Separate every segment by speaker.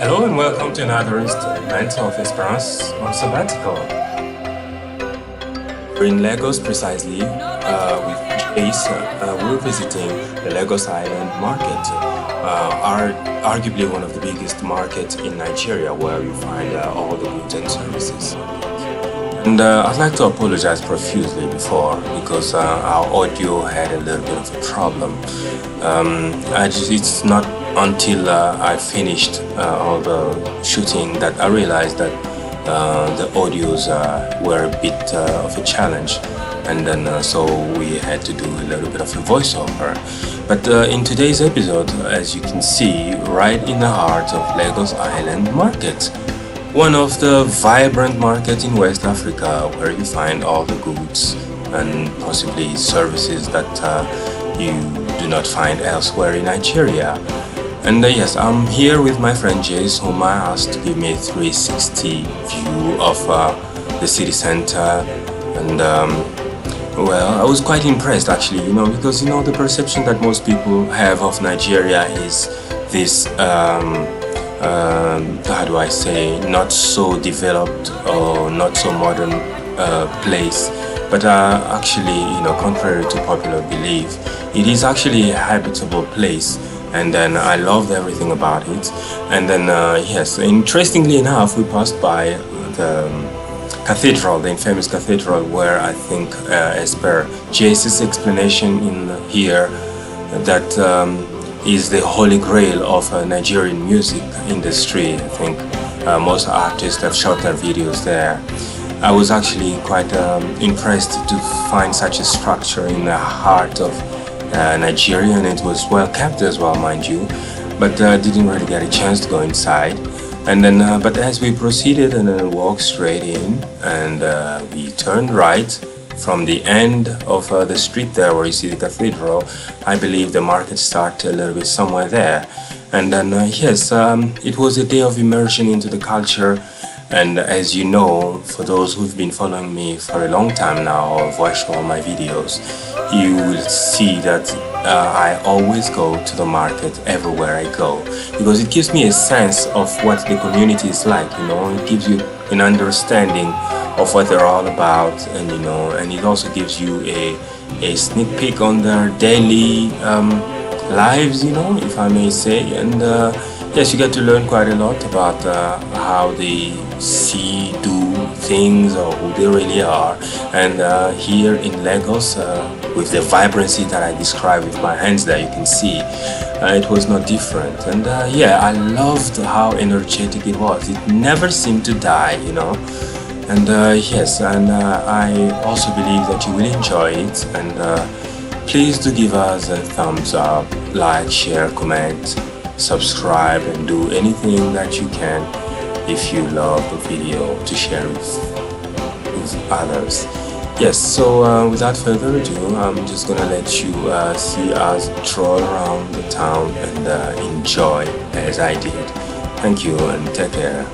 Speaker 1: Hello and welcome to another installment of Esperance on Sabbatical. We're in Lagos precisely with Chase. We're visiting the Lagos Island Market, arguably one of the biggest markets in Nigeria where you find all the goods and services. And I'd like to apologize profusely before because our audio had a little bit of a problem. It's not until I finished all the shooting that I realized that the audios were a bit of a challenge. And then so we had to do a little bit of a voiceover. But in today's episode, as you can see, right in the heart of Lagos Island Market, one of the vibrant markets in West Africa where you find all the goods and possibly services that you do not find elsewhere in Nigeria. And yes, I'm here with my friend Jace, whom I asked to give me a 360 view of the city center. And well, I was quite impressed actually, because the perception that most people have of Nigeria is this how do I say, not so developed or not so modern place. But actually, contrary to popular belief, it is actually a habitable place. And then I loved everything about it. And then, yes, interestingly enough, we passed by the cathedral, the infamous cathedral, where I think, as per Jace's explanation in here, that is the holy grail of Nigerian music industry. I think most artists have shot their videos there. I was actually quite impressed to find such a structure in the heart of Nigeria, and it was well kept as well, mind you, but didn't really get a chance to go inside. And then, but as we proceeded and then walked straight in, and we turned right from the end of the street there where you see the cathedral. I believe the market started a little bit somewhere there. And then, yes, it was a day of immersion into the culture. And as you know, for those who've been following me for a long time now or watched all my videos, you will see that I always go to the market everywhere I go, because it gives me a sense of what the community is like, it gives you an understanding of what they're all about, and and it also gives you a sneak peek on their daily lives, if I may say. And yes, you get to learn quite a lot about how they see, do things, or who they really are. And here in Lagos, with the vibrancy that I described with my hands there, you can see it was not different. And yeah, I loved how energetic it was. It never seemed to die, And yes, and I also believe that you will enjoy it. And please do give us a thumbs up, like, share, comment, subscribe, and do anything that you can if you love the video to share with others. Yes, so without further ado, I'm just gonna let you see us stroll around the town and enjoy as I did. Thank you and take care.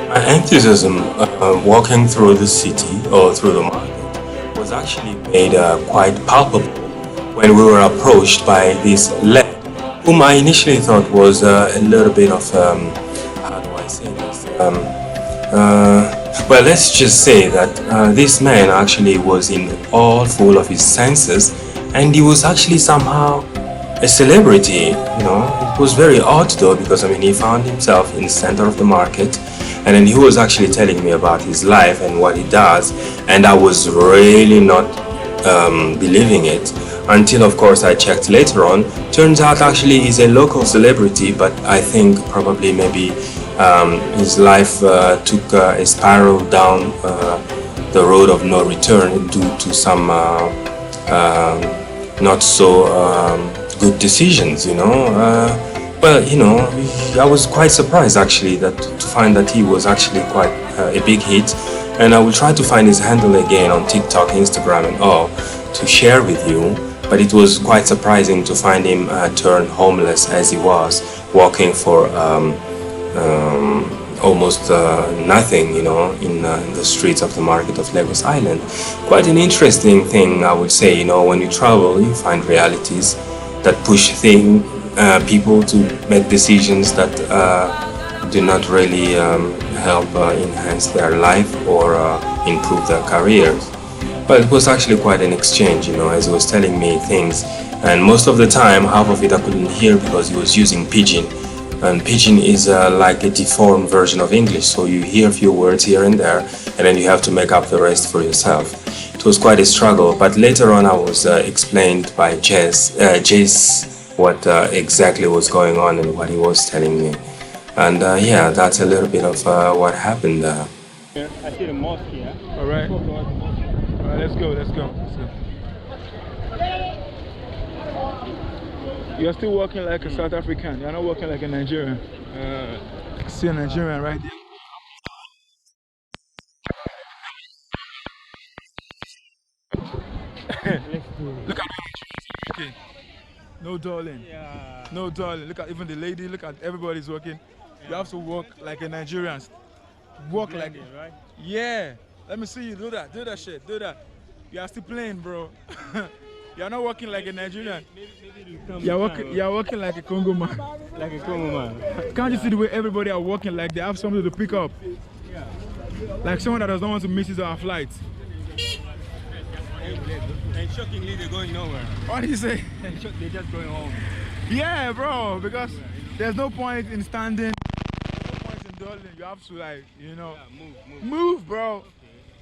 Speaker 1: My enthusiasm walking through the city or through the market was actually made quite palpable when we were approached by this lad, whom I initially thought was a little bit of, how do I say this? Well, let's just say that this man actually was in all full of his senses, and he was actually somehow a celebrity. It was very odd though, because I mean, he found himself in the center of the market, and then he was actually telling me about his life and what he does, and I was really not believing it until, of course, I checked later on. Turns out actually he's a local celebrity, but I think probably maybe his life took a spiral down the road of no return due to some not so good decisions. Well, I was quite surprised actually to find that he was actually quite a big hit, and I will try to find his handle again on TikTok, Instagram, and all to share with you. But it was quite surprising to find him turn homeless as he was, walking for almost nothing, in the streets of the market of Lagos Island. Quite an interesting thing, I would say. When you travel, you find realities that push people to make decisions that do not really help enhance their life or improve their careers. But it was actually quite an exchange, as he was telling me things. And most of the time, half of it I couldn't hear because he was using Pidgin. And Pidgin is like a deformed version of English, so you hear a few words here and there, and then you have to make up the rest for yourself. It was quite a struggle, but later on I was explained by Jace what exactly was going on and what he was telling me. And yeah, that's a little bit of what happened.
Speaker 2: I see the mosque here. All right. Let's go. You're still walking like a South African. You're not walking like a Nigerian. See a Nigerian right there. Look at me. Okay. No darling. Yeah. No darling. Look at even the lady. Look at everybody's walking. Yeah. You have to walk like a Nigerian. Walk like it, right? Yeah. Let me see you do that. Do that shit. Do that. You are still playing, bro. You're not walking like a Nigerian. Maybe you're walking like a Congo man. Like a Congo man. Can't you see the way everybody are walking like they have something to pick up? Yeah. Like someone that does not want to miss our flight. And shockingly, they're going nowhere. What do you say? They're just going home. Yeah, bro, because there's no point in standing. There's no point in dulling. You have to, like, yeah, move, bro. Okay.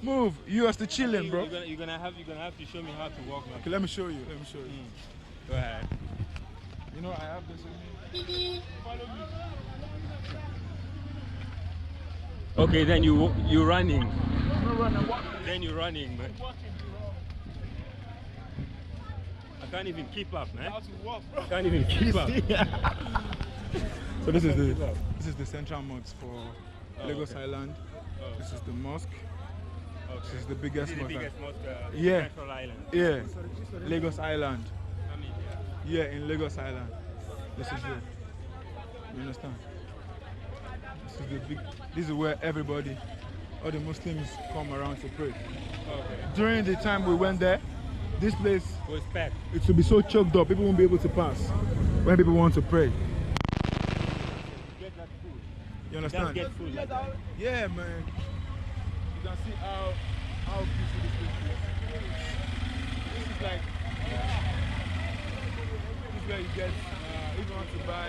Speaker 2: Move. You are still chilling, bro. You're gonna have to show me how to walk. Okay, let me show you. Go ahead. I have this with me. Follow me. Okay, then you're running. I'm running. Then you're running, man. I can't even keep up, man. I can't even keep up. So this is the central mosque for Lagos Island. This is the mosque. This is the biggest mosque. Yeah.
Speaker 3: Central Island.
Speaker 2: Yeah. Lagos Island. Yeah, in Lagos Island. This is it. You understand? This is where everybody, all the Muslims come around to pray. During the time we went there, this place
Speaker 3: Was packed.
Speaker 2: it will be so choked up, people won't be able to pass when people want to pray.
Speaker 3: Get that food.
Speaker 2: You
Speaker 3: Just
Speaker 2: understand?
Speaker 3: get food like that.
Speaker 2: Yeah, man. You can see how beautiful this place is. This is like this is where you get if you want to buy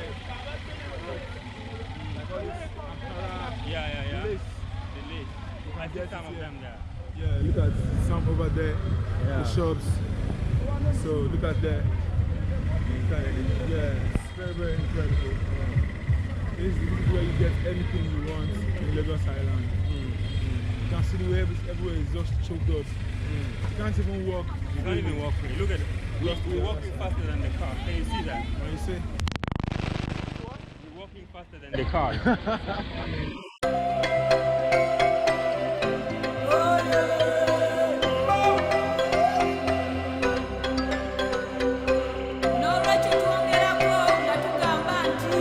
Speaker 2: like all this Ankara,
Speaker 3: Yeah.
Speaker 2: lace.
Speaker 3: The lace. I see some of them there.
Speaker 2: Yeah, look at some over there, the shops. So look at that. Yeah, it's very, very incredible. This is where you get anything you want in Lagos Island. You can see the way everywhere is just choked up. You can't even walk.
Speaker 3: You can't even walk free. Look at it. We're walking faster than the car. Can you see that?
Speaker 2: What you say?
Speaker 3: We're walking faster than the car.
Speaker 4: N'olwekyo twongerako nga tugamba nti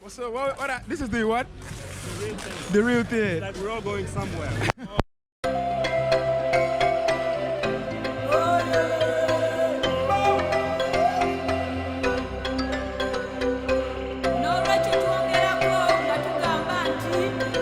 Speaker 2: So this is the what? The real thing.
Speaker 3: Like we're all going somewhere.
Speaker 4: N'olwekyo twongerako nga tugamba nti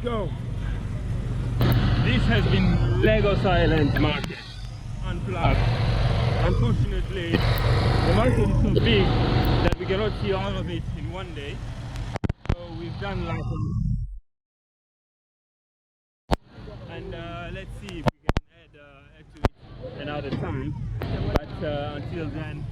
Speaker 2: go.
Speaker 3: This has been Lagos Island Market, unplugged. Unfortunately, the market is so big that we cannot see all of it in one day. So we've done like and let's see if we can add to it another time. But until then,